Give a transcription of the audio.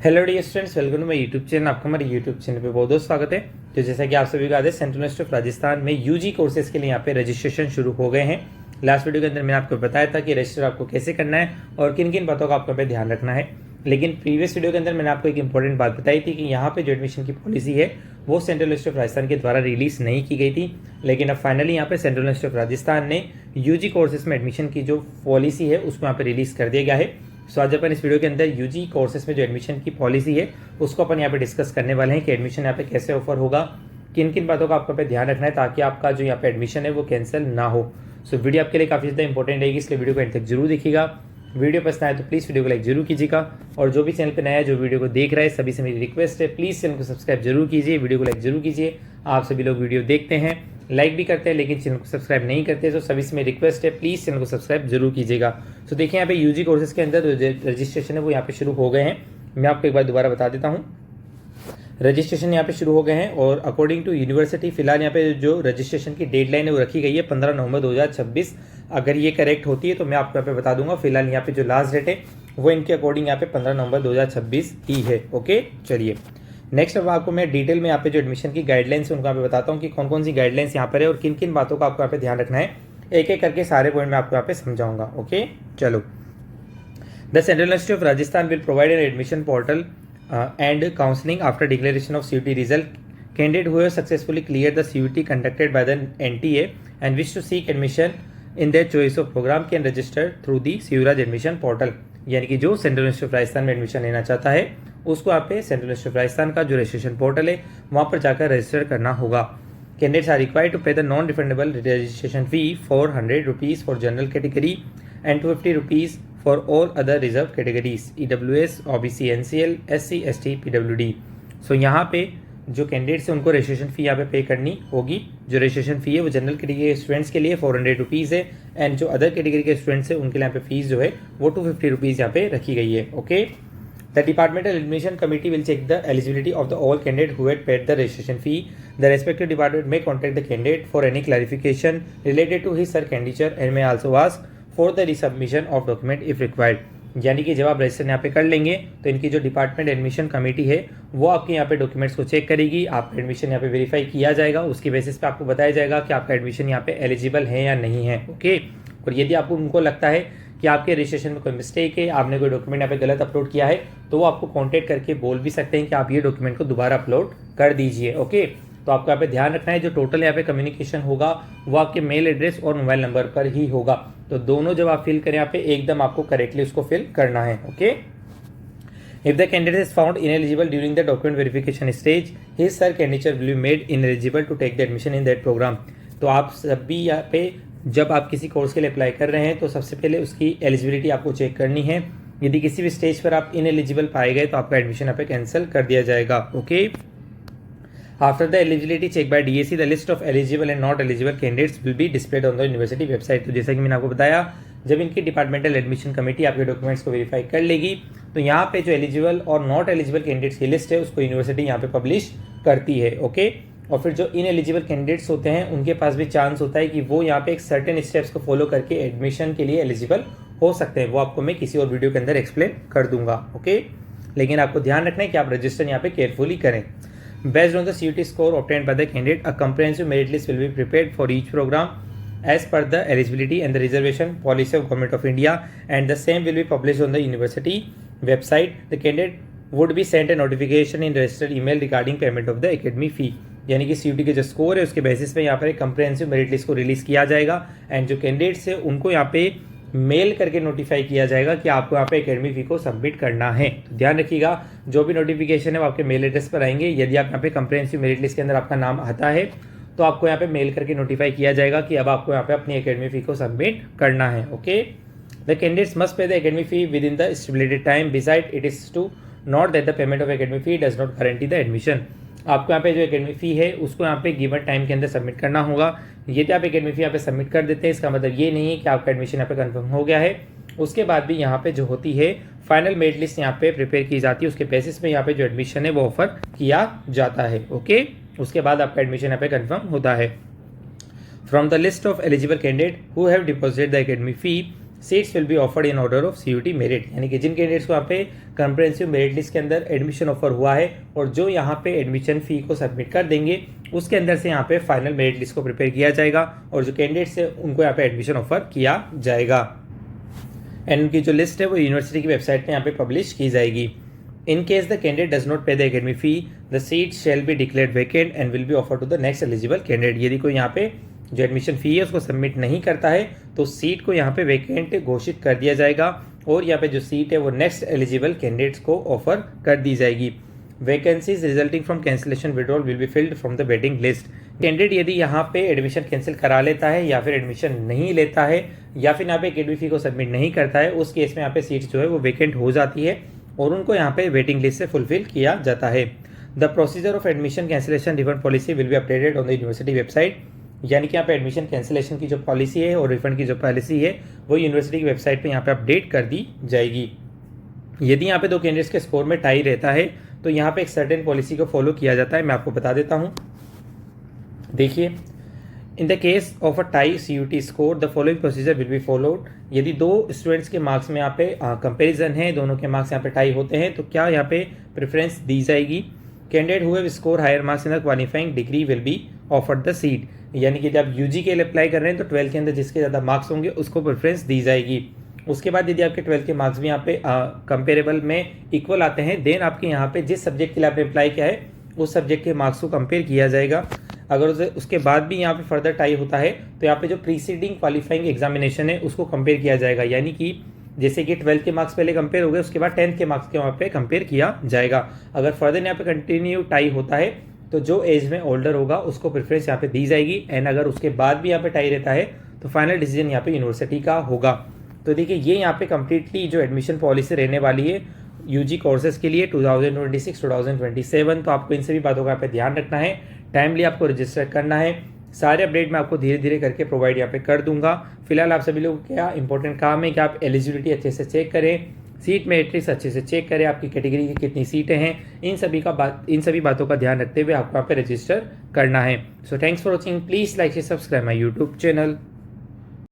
Hello dear students, welcome to my YouTube channel. आपका हमारे YouTube channel पे बहुत बहुत स्वागत है। तो जैसा कि आप सभी को याद है, सेंट्रल यूनिवर्सिटी ऑफ राजस्थान में यूजी कोर्सेज के लिए यहाँ पे रजिस्ट्रेशन शुरू हो गए हैं। लास्ट वीडियो के अंदर मैंने आपको बताया था कि रजिस्टर आपको कैसे करना है और किन किन बातों का आपको पे ध्यान रखना है। लेकिन प्रीवियस वीडियो के अंदर मैंने आपको एक इंपॉर्टेंट बात बताई थी कि यहाँ पे जो एडमिशन की पॉलिसी है वो सेंट्रल यूनिवर्सिटी ऑफ राजस्थान के द्वारा रिलीज नहीं की गई थी। लेकिन अब फाइनली यहाँ पे सेंट्रल यूनिवर्सिटी ऑफ राजस्थान ने यूजी कोर्सेज में एडमिशन की जो पॉलिसी है उसको यहाँ पे रिलीज कर दिया गया है। सो आज अपन इस वीडियो के अंदर यूजी कोर्सेज में जो एडमिशन की पॉलिसी है उसको अपन यहाँ पे डिस्कस करने वाले हैं कि एडमिशन यहाँ पे कैसे ऑफर होगा, किन किन बातों का आपको पे ध्यान रखना है ताकि आपका जो यहाँ पे एडमिशन है वो कैंसिल ना हो। सो वीडियो आपके लिए काफ़ी ज़्यादा इंपॉर्टेंट रहेगी, इसलिए वीडियो को एंड तक जरूर देखिएगा। वीडियो पसंद आए तो प्लीज़ वीडियो को लाइक जरूर कीजिएगा और जो भी चैनल पे नया है, जो वीडियो को देख रहा है, सभी से मेरी रिक्वेस्ट है प्लीज़ चैनल को सब्सक्राइब जरूर कीजिए, वीडियो को लाइक जरूर कीजिए। आप सभी लोग वीडियो देखते हैं, लाइक भी करते हैं लेकिन चैनल को सब्सक्राइब नहीं करते, तो सभी से मेरी रिक्वेस्ट है प्लीज़ चैनल को सब्सक्राइब जरूर कीजिएगा। तो देखिए यहाँ पे यूजी कोर्सेज के अंदर रजिस्ट्रेशन है वो यहाँ पे शुरू हो गए हैं। मैं आपको एक बार दोबारा बता देता हूँ, रजिस्ट्रेशन यहाँ पे शुरू हो गए हैं और अकॉर्डिंग टू यूनिवर्सिटी फिलहाल यहाँ पे जो रजिस्ट्रेशन की डेडलाइन है वो रखी गई है 15 नवंबर 2026। अगर ये करेक्ट होती है तो मैं आपको यहाँ पे बता दूंगा। फिलहाल यहाँ पे जो लास्ट डेट है वो इनके अकॉर्डिंग यहाँ पे 15 नवंबर 2026 ही है। ओके, चलिए नेक्स्ट अब आपको मैं डिटेल में यहाँ पे जो एडमिशन की गाइडलाइंस है उनको यहाँ पे बताता हूँ कि कौन कौन सी गाइडलाइंस यहाँ पर है और किन किन बातों का आपको यहाँ पे ध्यान रखना है। एक एक करके सारे पॉइंट मैं आपको यहाँ पे समझाऊंगा। ओके, चलो। The central university of Rajasthan will provide an admission portal and counseling after declaration of CUET result. Candidate who have successfully cleared the CUET conducted by the NTA and wish to seek admission in their choice of program can register through the CURAJ admission portal. यानी कि जो central university of Rajasthan में admission लेना चाहता है उसको आप पे सेंट्रल यूनिवर्सिटी ऑफ राजस्थान का जो रजिस्ट्रेशन पोर्टल है वहाँ पर जाकर रजिस्टर करना होगा। कैंडिडेट्स आर रिक्वायर्ड टू पे the non refundable registration fee for 100 rupees for general category and 250 rupees for all other reserve categories EWS, OBC, NCL, SC, ST, PWD. सो यहाँ पे जो कैंडिडेट्स हैं उनको रजिस्ट्रेशन फ़ी यहाँ पे करनी होगी। जो रजिस्ट्रेशन फ़ी है वो जनरल कैटेगरी के स्टूडेंट्स के लिए 400 रुपीज़ है एंड जो अदर कैटेगरी के स्टूडेंट्स हैं उनके लिए यहाँ पे फीस जो है वो 250 रुपीज़ यहाँ पे रखी गई है। Okay, the departmental admission committee will check the eligibility of the all candidate who had paid the registration fee. The respective department may contact the candidate for any clarification related to his her candidature and may also ask for the resubmission of document if required. यानी कि जब आप register यहाँ पे कर लेंगे तो इनकी जो डिपार्टमेंट एडमिशन कमेटी है वो आपके यहाँ पे डॉक्यूमेंट्स को चेक करेगी, आपका एडमिशन यहाँ पे वेरीफाई किया जाएगा, उसकी बेसिस पे आपको बताया जाएगा कि आपका एडमिशन यहाँ पे एलिजिबल है या नहीं है। ओके, और यदि आपको उनको लगता है कि आपके रजिस्ट्रेशन में कोई मिस्टेक है, आपने कोई डॉक्यूमेंट यहाँ पे गलत अपलोड किया है, तो वो आपको कॉन्टेक्ट करके बोल भी सकते हैं कि आप ये डॉक्यूमेंट को दोबारा अपलोड कर दीजिए। ओके, तो आपको यहाँ पे ध्यान रखना है जो टोटल यहाँ पे कम्युनिकेशन होगा वो आपके मेल एड्रेस और मोबाइल नंबर पर ही होगा। तो दोनों जब आप फिल करें यहाँ पे एकदम आपको करेक्टली उसको फिल करना है। Okay, if the candidate is found ineligible during the document verification stage his her candidature will be made ineligible to take the admission in that program. तो आप सभी यहाँ पे जब आप किसी कोर्स के लिए अप्लाई कर रहे हैं तो सबसे पहले उसकी एलिजिबिलिटी आपको चेक करनी है। यदि किसी भी स्टेज पर आप इनएलिजिबल पाए गए तो आपका एडमिशन यहाँ पे कैंसिल कर दिया जाएगा। Okay, After the eligibility check by DAC, the list of eligible and not eligible candidates will be displayed on the university website. तो जैसा कि मैंने आपको बताया, जब इनकी डिपार्टमेंटल एडमिशन कमेटी आपके डॉक्यूमेंट्स को वेरीफाई कर लेगी तो यहाँ पे जो एलिजिबल और नॉट एलिजिबल कैंडिडेट्स की लिस्ट है उसको यूनिवर्सिटी यहाँ पे पब्लिश करती है। ओके, और फिर जो इनएलिजिबल कैंडिडेट्स होते हैं उनके पास भी चांस होता है कि वो यहाँ पे एक सर्टेन स्टेप्स को फॉलो करके एडमिशन के लिए एलिजिबल हो सकते हैं। वो आपको मैं किसी और वीडियो के अंदर एक्सप्लेन कर दूंगा। ओके, लेकिन आपको ध्यान रखना है कि आप रजिस्टर यहाँ पे केयरफुली करें। Based on the CUET score obtained by the candidate, a comprehensive merit list will be prepared for each program as per the eligibility and the reservation policy of Government of India, and the same will be published on the university website. The candidate would be sent a notification in registered email regarding payment of the academy fee. यानी कि CUET के जो score है उसके basis पे यहाँ पर एक कंप्रेहेंसिव मेरिट लिस्ट को रिलीज किया जाएगा एंड जो कैंडिडेट्स है उनको यहाँ पे मेल करके नोटिफाई किया जाएगा कि आपको यहाँ पे एकेडमी फी को सबमिट करना है। तो ध्यान रखिएगा, जो भी नोटिफिकेशन है वो आपके मेल एड्रेस पर आएंगे। यदि आप यहाँ पे कंप्रेहेंसिव मेरिट लिस्ट के अंदर आपका नाम आता है तो आपको यहाँ पे मेल करके नोटिफाई किया जाएगा कि अब आपको यहाँ पे अपनी एकेडमी फी को सबमिट करना है। Okay, the candidates must pay the academy fee within the stipulated time. Beside it is to note that the payment of academy fee does not guarantee the admission. आपको यहाँ पे जो academy फी है उसको यहाँ पे गिवन टाइम के अंदर सबमिट करना होगा। यदि आप एकेडमी फी यहाँ पे सबमिट कर देते हैं इसका मतलब ये नहीं है कि आपका एडमिशन यहाँ पे कंफर्म हो गया है। उसके बाद भी यहाँ पे जो होती है फाइनल मेरिट लिस्ट यहाँ पे प्रिपेयर की जाती है, उसके बेसिस पे यहाँ पे जो एडमिशन है वो ऑफर किया जाता है। ओके, उसके बाद आपका एडमिशन यहाँ पे कंफर्म होता है। From the list of eligible candidate who have deposited the academy fee seats will be offered in order of CUT merit, यानी कि जिन कैंडिडेट्स को यहाँ पे कंप्रेहेंसिव मेरिट लिस्ट के अंदर एडमिशन ऑफर हुआ है और जो यहाँ पे एडमिशन फ़ी को सबमिट कर देंगे उसके अंदर से यहाँ पे फाइनल मेरिट लिस्ट को प्रिपेयर किया जाएगा और जो कैंडिडेट्स है उनको यहाँ पे एडमिशन ऑफर किया जाएगा एंड उनकी जो लिस्ट है वो यूनिवर्सिटी की वेबसाइट पे यहाँ पे पब्लिश की जाएगी। In case the candidate does not pay the academy fee, the seat shall be declared vacant and will be offered to the next eligible candidate। यदि कोई यहाँ पे जो एडमिशन फ़ी है उसको सबमिट नहीं करता है तो सीट को यहाँ पे वैकेंट घोषित कर दिया जाएगा और यहाँ पे जो सीट है वो नेक्स्ट एलिजिबल कैंडिडेट्स को ऑफर कर दी जाएगी। Vacancies resulting from cancellation withdrawal will be filled from the waiting list. Candidate यदि यहाँ पे एडमिशन कैंसिल करा लेता है या फिर एडमिशन नहीं लेता है या फिर यहाँ पे एकेडमी फ़ी को सबमिट नहीं करता है, उस केस में यहाँ पे सीट जो है वो वैकेंट हो जाती है और उनको यहाँ पे वेटिंग लिस्ट से फुलफिल किया जाता है। The procedure of admission cancellation refund policy will be updated on the university website, यानी कि यहाँ पे एडमिशन कैंसिलेशन की जो पॉलिसी है और रिफंड की जो पॉलिसी है वो यूनिवर्सिटी की वेबसाइट पे यहाँ पे अपडेट कर दी जाएगी। यदि यहाँ पे दो कैंडिडेट्स के स्कोर में टाई रहता है तो यहाँ पे एक सर्टेन पॉलिसी को फॉलो किया जाता है, मैं आपको बता देता हूँ। देखिए, in the case of a tie CUT score the following procedure will be followed. यदि दो स्टूडेंट्स के मार्क्स में यहाँ पे कंपैरिजन है, दोनों के मार्क्स यहाँ पे टाई होते हैं तो क्या यहाँ पे प्रेफरेंस दी जाएगी। Candidate who have score higher marks in the qualifying degree will be offered the seat, यानी कि जब आप UG के लिए अप्लाई कर रहे हैं तो 12 के अंदर जिसके ज़्यादा मार्क्स होंगे उसको प्रेफरेंस दी जाएगी। उसके बाद यदि आपके 12 के मार्क्स भी यहाँ पे कंपेरेबल में इक्वल आते हैं देन आपके यहाँ पे जिस सब्जेक्ट के लिए आपने अप्लाई किया है उस सब्जेक्ट के मार्क्स को कंपेयर किया जाएगा। अगर उसके बाद भी यहाँ पे फर्दर टाई होता है तो यहाँ पे जो प्रीसीडिंग क्वालिफाइंग एग्जामिनेशन है उसको कंपेयर किया जाएगा, यानी कि जैसे कि 12 के मार्क्स पहले कंपेयर हो गए उसके बाद 10th के मार्क्स के वहाँ पे कंपेयर किया जाएगा। अगर फर्दर यहाँ पे कंटिन्यू टाई होता है तो जो एज में ओल्डर होगा उसको प्रेफरेंस यहाँ पे दी जाएगी एंड अगर उसके बाद भी यहाँ पे टाई रहता है तो फाइनल डिसीजन यहाँ पे यूनिवर्सिटी का होगा। तो देखिए, ये यहाँ पे कम्प्लीटली जो एडमिशन पॉलिसी रहने वाली है UG कोर्सेज के लिए 2026-2027, तो आपको इन सभी बातों का यहाँ पे ध्यान रखना है, टाइमली आपको रजिस्टर करना है। सारे अपडेट मैं आपको धीरे धीरे करके प्रोवाइड यहाँ पे कर दूंगा। फिलहाल आप सभी लोगों को क्या इंपॉर्टेंट काम है कि आप एलिजिबिलिटी अच्छे से चेक करें, सीट मैट्रिक्स अच्छे से चेक करें, आपकी कैटेगरी की कितनी सीटें हैं, इन सभी बातों का ध्यान रखते हुए आपको यहाँ पे रजिस्टर करना है। So thanks for watching, please like and subscribe my YouTube channel.